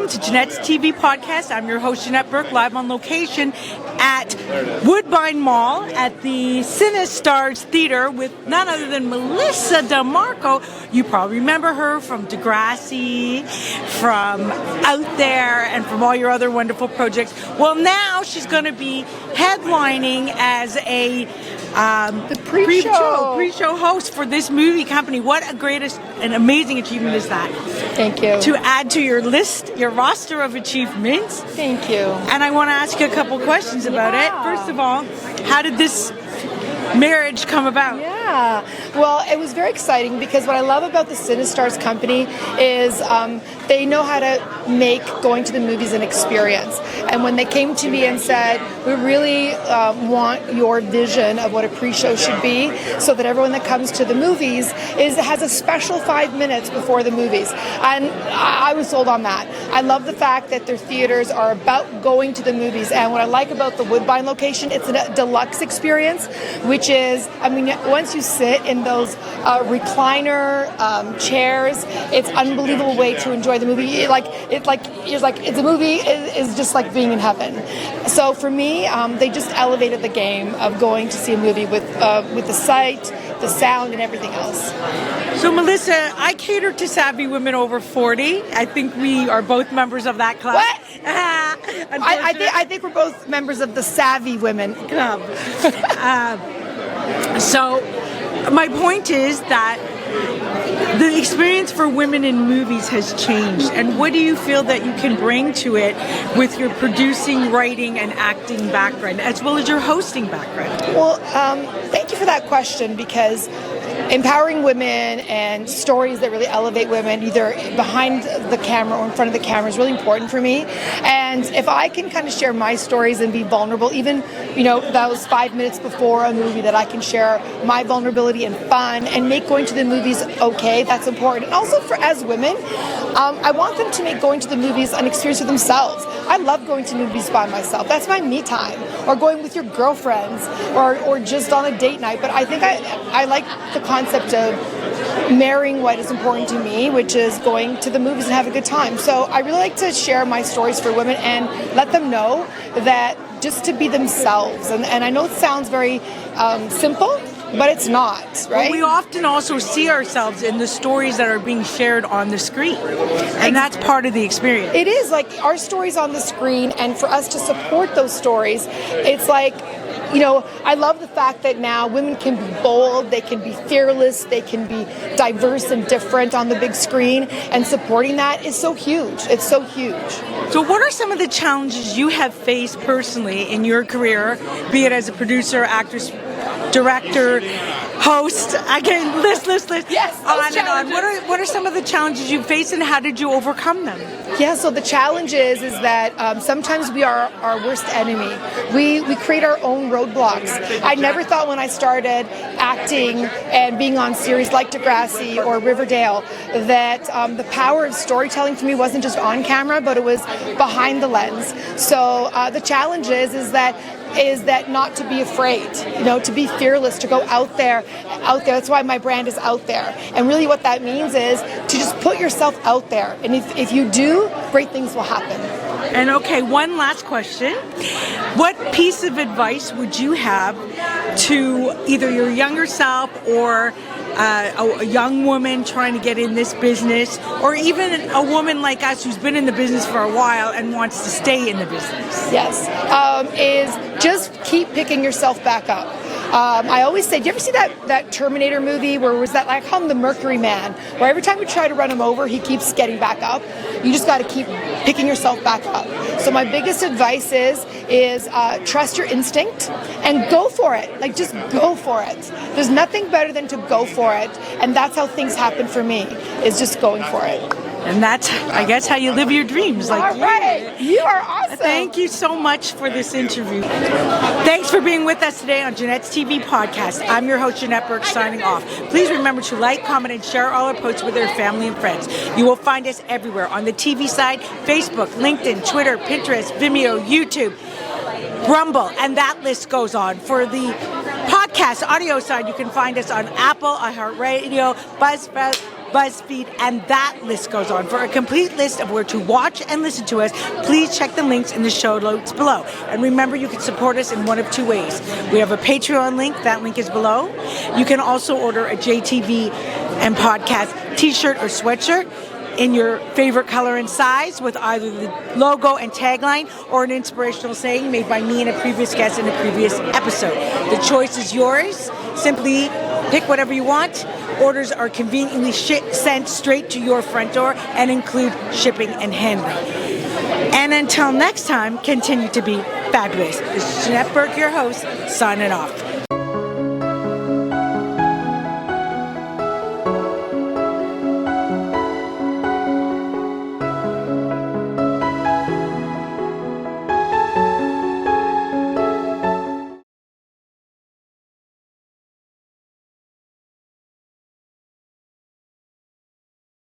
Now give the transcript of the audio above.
welcome to Janette's TV podcast. I'm your host, Janette Burke, live on location at Woodbine Mall at the CineStarz Theater with none other than Melissa DiMarco. You probably remember her from Degrassi, from Out There, and from all your other wonderful projects. Well, now she's going to be headlining as a the pre-show host for this movie company. What a greatest and amazing achievement is that. Thank you. To add to your list, your roster of achievements. Thank you. And I want to ask you a couple questions about it. First of all, how did this marriage come about? Yeah, well, it was very exciting because what I love about the CineStarz company is they know how to make going to the movies an experience. And when they came to me and said, we really want your vision of what a pre-show should be so that everyone that comes to the movies has a special 5 minutes before the movies. And I was sold on that. I love the fact that their theaters are about going to the movies. And what I like about the Woodbine location, it's a deluxe experience, which is, I mean, once you sit in those recliner chairs, it's an unbelievable way to enjoy the movie. It's a movie is just like being in heaven. So for me, they just elevated the game of going to see a movie with the sight, the sound, and everything else. So Melissa, I cater to savvy women over 40. I think we are both members of that club. What? I think we're both members of the Savvy Women Club. So my point is that the experience for women in movies has changed. And what do you feel that you can bring to it with your producing, writing, and acting background, as well as your hosting background? Well, thank you for that question, because empowering women and stories that really elevate women, either behind the camera or in front of the camera, is really important for me. And if I can kind of share my stories and be vulnerable, even, those 5 minutes before a movie, that I can share my vulnerability and fun and make going to the movies okay, that's important. And also as women, I want them to make going to the movies an experience for themselves. I love going to movies by myself. That's my me time. Or going with your girlfriends, or just on a date night. But I think I like the concept of marrying what is important to me, which is going to the movies and have a good time. So I really like to share my stories for women and let them know that just to be themselves. And I know it sounds very simple, but it's not, right? Well, we often also see ourselves in the stories that are being shared on the screen, and that's part of the experience. It is, like, our stories on the screen, and for us to support those stories, it's like, I love the fact that now women can be bold, they can be fearless, they can be diverse and different on the big screen, and supporting that is so huge. It's so huge. So what are some of the challenges you have faced personally in your career, be it as a producer, actress, director, host, again, list, yes, on and on. What are some of the challenges you face, and how did you overcome them? Yeah, so the challenge is that sometimes we are our worst enemy. We create our own roadblocks. I never thought when I started acting and being on series like Degrassi or Riverdale that the power of storytelling for me wasn't just on camera, but it was behind the lens. So the challenge is that not to be afraid, to be fearless, to go out there. That's why my brand is Out There. And really what that means is to just put yourself out there. And if you do, great things will happen. And okay, one last question. What piece of advice would you have to either your younger self or a young woman trying to get in this business, or even a woman like us who's been in the business for a while and wants to stay in the business? Yes, is just keep picking yourself back up. I always say, do you ever see that Terminator movie where it was that, like, the Mercury Man, where every time you try to run him over, he keeps getting back up? You just got to keep picking yourself back up. So my biggest advice is trust your instinct and go for it. Like, just go for it. There's nothing better than to go for it, and that's how things happen for me, is just going for it. And that's, I guess, how you live your dreams. All right. You are awesome. Thank you so much for this interview. Thanks for being with us today on Janette's TV podcast. I'm your host, Janette Burke, signing off. Please remember to like, comment, and share all our posts with your family and friends. You will find us everywhere on the TV side: Facebook, LinkedIn, Twitter, Pinterest, Vimeo, YouTube, Rumble, and that list goes on. For the podcast audio side, you can find us on Apple, iHeartRadio, Buzzsprout, BuzzFeed, and that list goes on. For a complete list of where to watch and listen to us, please check the links in the show notes below. And remember, you can support us in one of two ways. We have a Patreon link. That link is below. You can also order a JTV and podcast t-shirt or sweatshirt in your favorite color and size with either the logo and tagline or an inspirational saying made by me and a previous guest in a previous episode. The choice is yours. Simply pick whatever you want. Orders are conveniently sent straight to your front door and include shipping and handling. And until next time, continue to be fabulous. This is Janette Burke, your host, signing off.